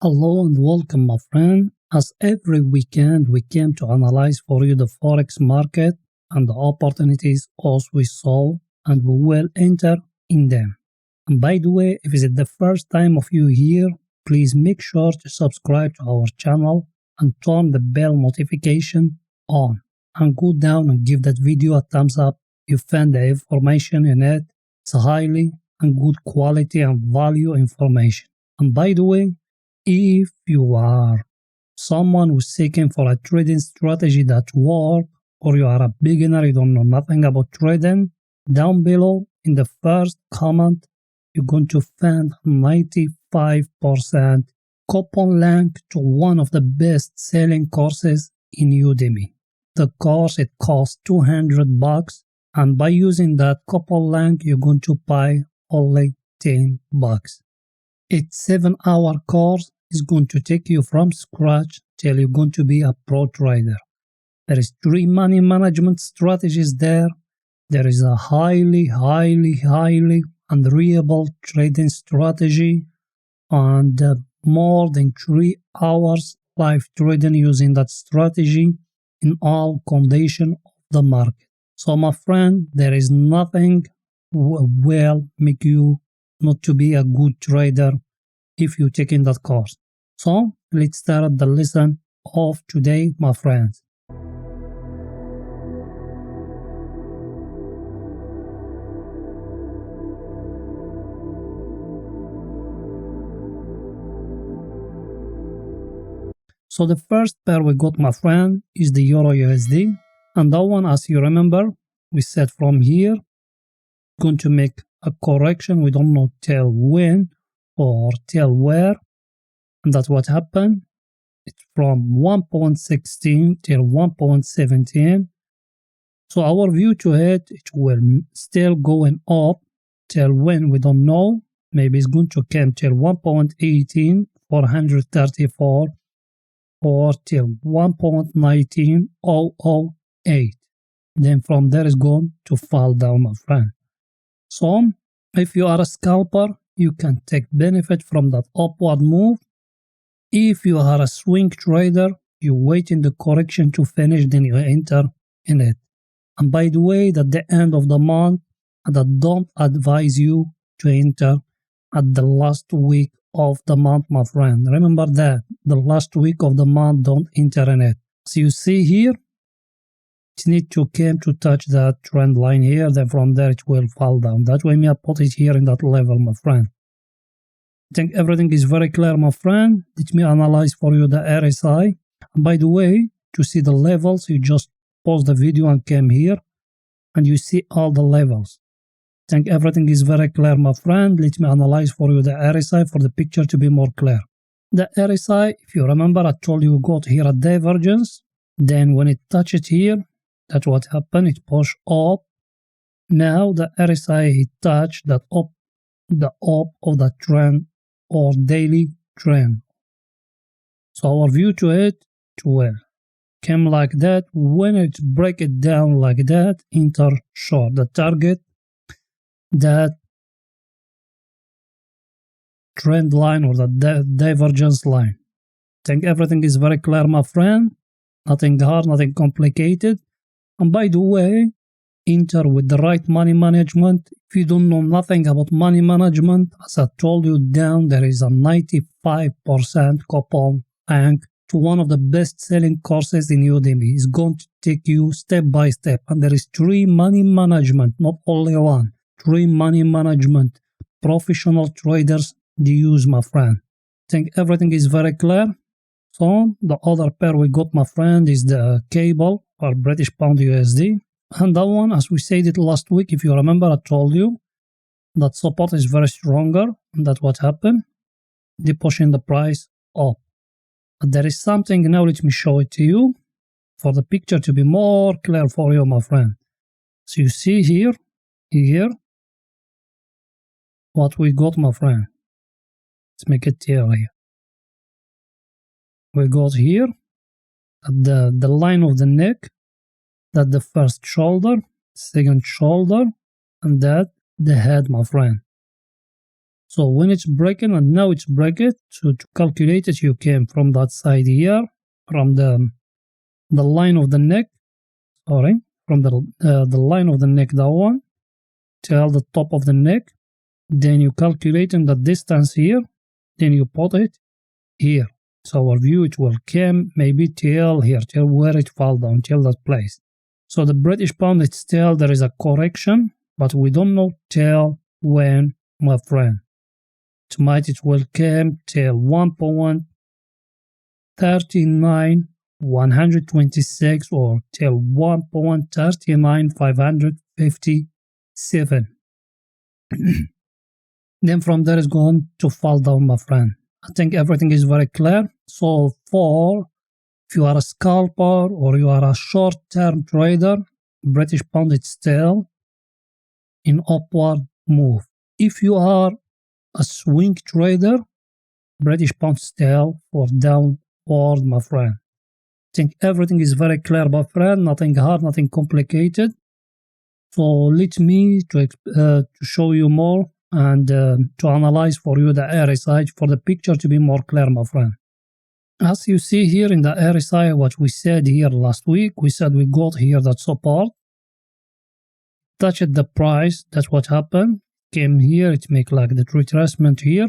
Hello and welcome, my friend. As every weekend, we came to analyze for you the Forex market and the opportunities as we saw, and we will enter in them. And by the way, if it's the first time of you here, please make sure to subscribe to our channel and turn the bell notification on. And go down and give that video a thumbs up. You find the information in it. It's highly and good quality and value information. And by the way, if you are someone who's seeking for a trading strategy that works, or you are a beginner, you don't know nothing about trading, down below in the first comment, you're going to find 95% coupon link to one of the best selling courses in Udemy. The course, it costs $200, and by using that coupon link, you're going to pay only $10. It's 7-hour course. Is going to take you from scratch till you're going to be a pro trader. There is 3 money management strategies there. There is a highly unreadable trading strategy, and more than 3 hours live trading using that strategy in all conditions of the market. So my friend, there is nothing will make you not to be a good trader if you take in that course. So let's start the lesson of today, my friends. So the first pair we got, my friend, is the EURUSD, and that one, as you remember, we said from here going to make a correction. We don't know till when or till where, and that's what happened. It's from 1.16 till 1.17. So our view to it will still going up till when we don't know. Maybe it's going to come till 1.18 434 or till 1.19008. Then from there is going to fall down, my friend. So if you are a scalper, you can take benefit from that upward move. If you are a swing trader, you wait in the correction to finish, then you enter in it. And by the way, at the end of the month, I don't advise you to enter at the last week of the month, my friend. Remember that, the last week of the month, don't enter in it. So you see here, it needs to come to touch that trend line here, then from there it will fall down. That way me I put it here in that level, my friend. I think everything is very clear, my friend. Let me analyze for you the RSI. And by the way, to see the levels, you just pause the video and come here, and you see all the levels. I think everything is very clear, my friend. Let me analyze for you the RSI for the picture to be more clear. The RSI, if you remember, I told you got here a divergence. Then when it touched here, that's what happened. It pushed up. Now the RSI it touched that up, the up of the trend or daily trend. So our view to it will come like that. When it break it down like that, enter short the target, that trend line or the divergence line. I think everything is very clear, my friend. Nothing hard, nothing complicated. And by the way, enter with the right money management. If you don't know nothing about money management, as I told you down, there is a 95% coupon link to one of the best selling courses in Udemy. It's going to take you step by step. And there is 3 money management, not only one. 3 money management professional traders they use, my friend. I think everything is very clear. So the other pair we got, my friend, is the cable or British Pound USD. And that one, as we said it last week, if you remember, I told you that support is very stronger, and that's what happened. They pushing the price up. But there is something now, let me show it to you for the picture to be more clear for you, my friend. So you see here, what we got, my friend. Let's make it clear here. We got here at the line of the neck, that the first shoulder, second shoulder, and that the head, my friend. So when it's breaking, and now it's breaking, so to calculate it, you came from that side here, from the line of the neck, sorry, from the line of the neck, that one, till the top of the neck. Then you calculate in the distance here, then you put it here. So our view, it will come maybe till here, till where it fall down, till that place. So the British pound, it's still there is a correction, but we don't know till when, my friend. It will come till 1.39.126 or till 1.39.557. Then from there is going to fall down, my friend. I think everything is very clear. So if you are a scalper or you are a short-term trader, British pound is still in upward move. If you are a swing trader, British pound still for downward, my friend. I think everything is very clear, my friend. Nothing hard, nothing complicated. So let me to show you more and to analyze for you the RSI for the picture to be more clear, my friend. As you see here in the RSI, what we said here last week, we said we got here that support, touched the price, that's what happened, came here, it make like the retracement here.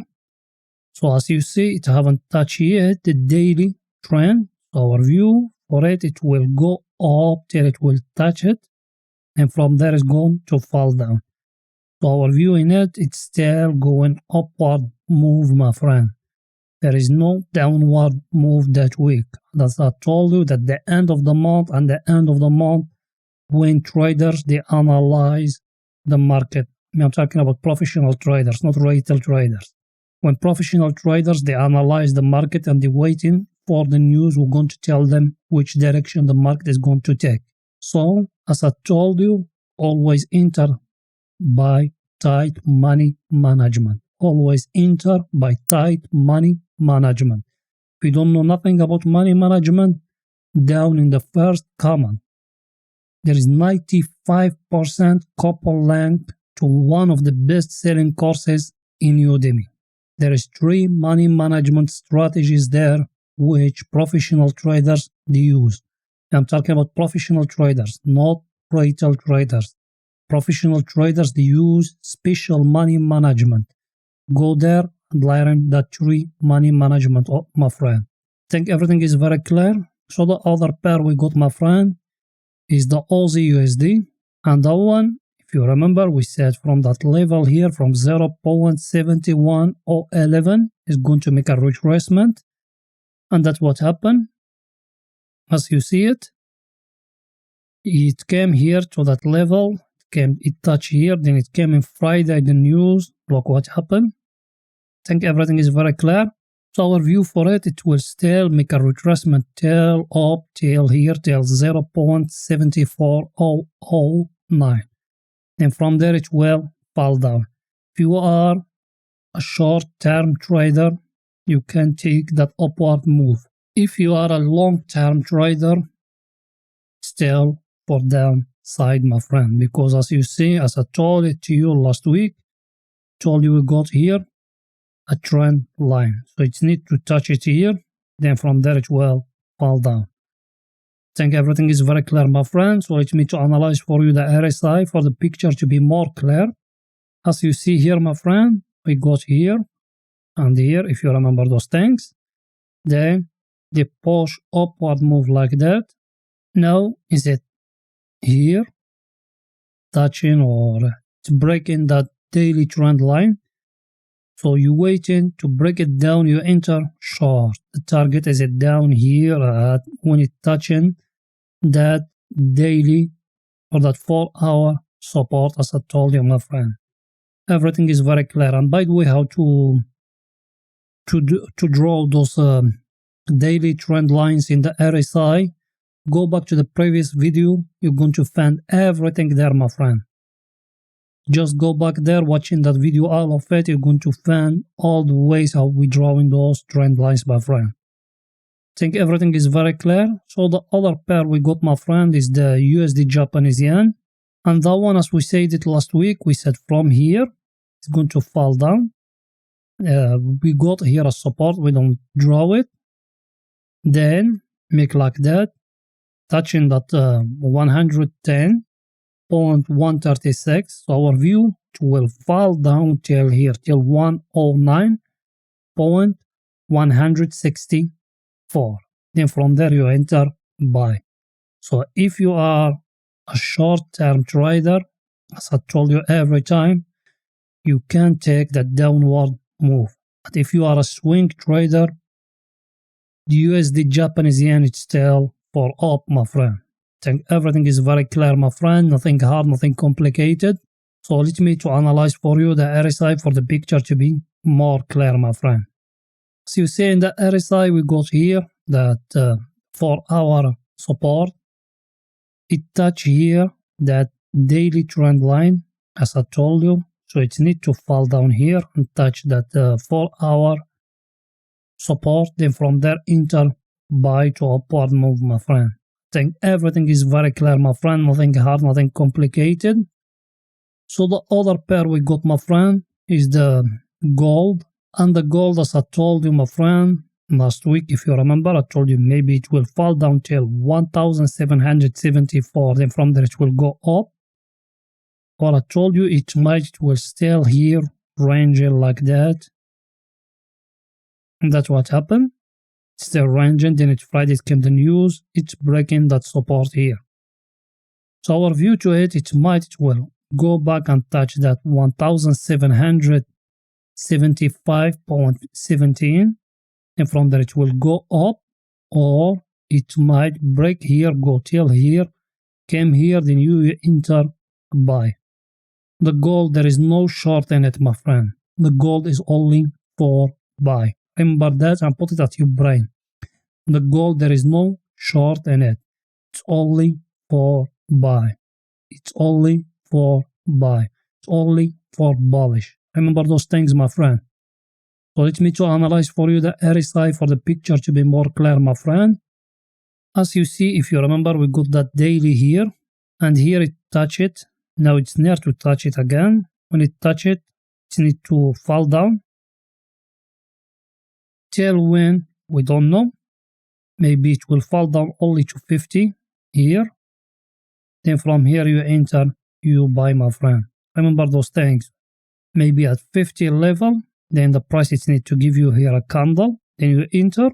So as you see, it haven't touched yet the daily trend. So our view for it, it will go up till it will touch it, and from there is going to fall down. So our view in it, it's still going upward move, my friend. There is no downward move that week. That's I told you that the end of the month and the end of the month, when traders, they analyze the market. I'm talking about professional traders, not retail traders. When professional traders, they analyze the market and they're waiting for the news, we're going to tell them which direction the market is going to take. So, as I told you, always enter by tight money management. Always enter by tight money management. If you don't know nothing about money management, down in the first comment, there is 95% couple link to one of the best-selling courses in Udemy. There is 3 money management strategies there which professional traders they use. I'm talking about professional traders, not retail traders. Professional traders, they use special money management. Go there and learn that 3 money management, my friend. I think everything is very clear. So the other pair we got, my friend, is the AUDUSD. And that one, if you remember, we said from that level here, from 0.71011, is going to make a retracement. And that's what happened. As you see it, it came here to that level. It touched here, then it came in Friday, the news. Look what happened. I think everything is very clear. So our view for it, it will still make a retracement till up till here, till 0.74009. And from there it will fall down. If you are a short-term trader, you can take that upward move. If you are a long-term trader, still for downside, my friend, because as you see, as I told it to you last week, told you we got here a trend line, so it needs to touch it here, then from there it will fall down. I think everything is very clear, my friend. So let me to analyze for you the RSI for the picture to be more clear. As you see here, my friend, we got here and here, if you remember those things, then they push upward move like that. Now is it here touching or it's breaking that daily trend line? So you waiting to break it down, you enter short. The target is it down here at when it touching that daily or that 4-hour support, as I told you, my friend. Everything is very clear. And by the way, how to draw those daily trend lines in the RSI, go back to the previous video. You're going to find everything there, my friend. Just go back there, watching that video, all of it, you're going to find all the ways how we drawing those trend lines, my friend. I think everything is very clear. So the other pair we got, my friend, is the USD Japanese yen. And that one, as we said it last week, we said from here, it's going to fall down. we got here a support, we don't draw it, then make like that, touching that 110.136. So our view will fall down till here, till 109.164. Then from there you enter buy. So if you are a short-term trader, as I told you every time, you can take that downward move. But if you are a swing trader, the USD Japanese yen is still for up, my friend. I think everything is very clear, my friend. Nothing hard, nothing complicated. So let me to analyze for you the RSI for the picture to be more clear, my friend. So you see in the RSI we got here that for our support, it touch here that daily trend line, as I told you. So it need to fall down here and touch that 4-hour support. Then from there enter buy to upward move, my friend. I think everything is very clear, my friend. Nothing hard, nothing complicated. So the other pair we got, my friend, is the gold. And the gold, as I told you, my friend, last week, if you remember, I told you maybe it will fall down till 1,774. Then from there it will go up. Or I told you it will still here ranging like that. And that's what happened. It's still ranging. Then Friday came the news. It's breaking that support here. So our view to it might well go back and touch that 1,775.17. And from there it will go up, or it might break here, go till here, came here, then you enter buy. The gold, there is no short in it, my friend. The gold is only for buy. Remember that and put it at your brain. The gold, there is no short in it. It's only for buy. It's only for buy. It's only for bullish. Remember those things, my friend. So let me to analyze for you the RSI for the picture to be more clear, my friend. As you see, if you remember, we got that daily here, and here it touch it. Now it's near to touch it again. When it touch it, it needs to fall down. Till when, we don't know. Maybe it will fall down only to 50 here. Then from here you enter, you buy, my friend. Remember those things. Maybe at 50 level, then the price it needs to give you here a candle. Then you enter.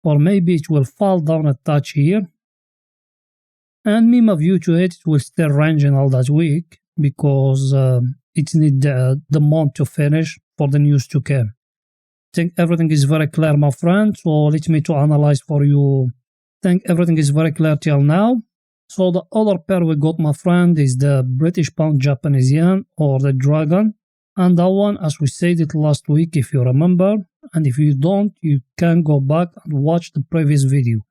Or maybe it will fall down a touch here. And my view to it will still ranging all that week because it needs the month to finish for the news to come. I think everything is very clear, my friend. So let me to analyze for you. I think everything is very clear till now. So the other pair we got, my friend, is the British Pound Japanese Yen or the Dragon. And that one, as we said it last week, if you remember. And if you don't, you can go back and watch the previous video.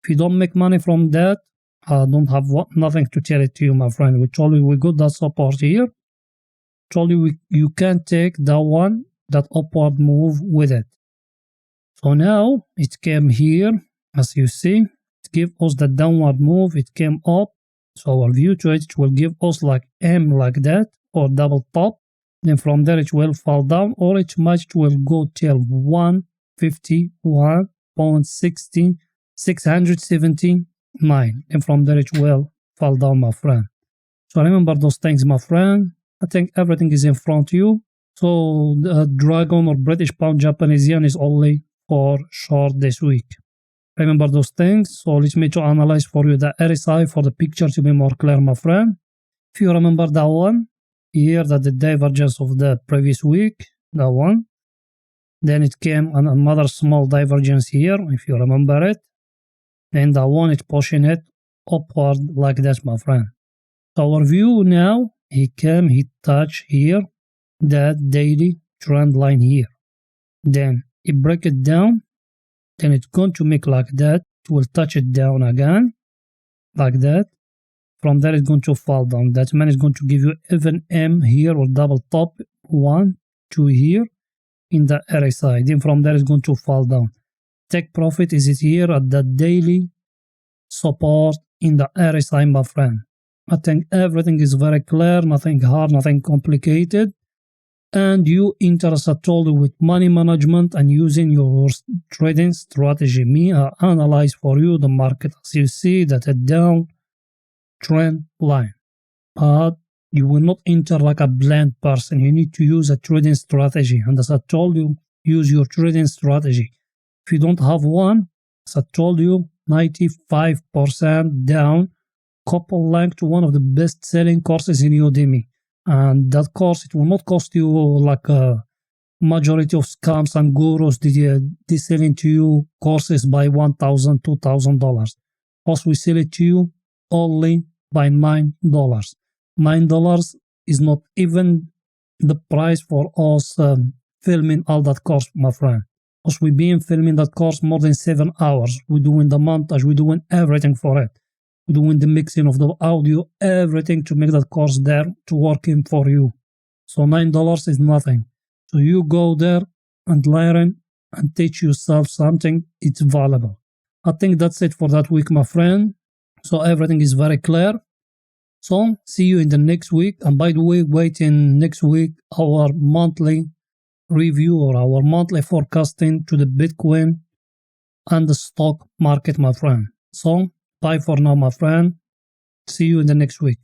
If you don't make money from that, I don't have nothing to tell it to you, my friend. We told you we got that support here. Told you you can take that one, that upward move with it. So now it came here, as you see, it gave us the downward move. It came up. So our view to it will give us like M like that or double top. Then from there it will fall down, or it might will go till 151.679. And from there it will fall down, my friend. So remember those things, my friend. I think everything is in front of you. So the Dragon or British Pound Japanese Yen is only for short this week. Remember those things. So let me to analyze for you the RSI for the picture to be more clear, my friend. If you remember that one, here that the divergence of the previous week, that one. Then it came another small divergence here, if you remember it. Then that one, it's pushing it upward like that, my friend. So our view now, he touch here, that daily trend line here. Then it break it down. Then it's going to make like that. It will touch it down again, like that. From there, it's going to fall down. That means it's going to give you even M here or double top 1, 2 here in the RSI. Then from there, it's going to fall down. Take profit is it here at the daily support in the RSI, my friend. I think everything is very clear, nothing hard, nothing complicated. and you enter as I told you with money management and using your trading strategy. Me, I analyze for you the market as you see that a down trend line, but you will not enter like a blind person. You need to use a trading strategy, and as I told you, use your trading strategy. If you don't have one, as I told you, 95% down, couple link to one of the best selling courses in Udemy. And that course, it will not cost you like a majority of scams and gurus they selling to you courses by $1,000, $2,000. Plus we sell it to you only by $9. $9 is not even the price for us filming all that course, my friend. Because we've been filming that course more than 7 hours. We're doing the montage, we're doing everything for it. We're doing the mixing of the audio, everything to make that course there to working for you. So $9 is nothing. So you go there and learn and teach yourself something, it's valuable. I think that's it for that week, my friend. So everything is very clear. So see you in the next week. And by the way, wait in next week our monthly review or our monthly forecasting to the Bitcoin and the stock market, my friend. So bye for now, my friend. See you in the next week.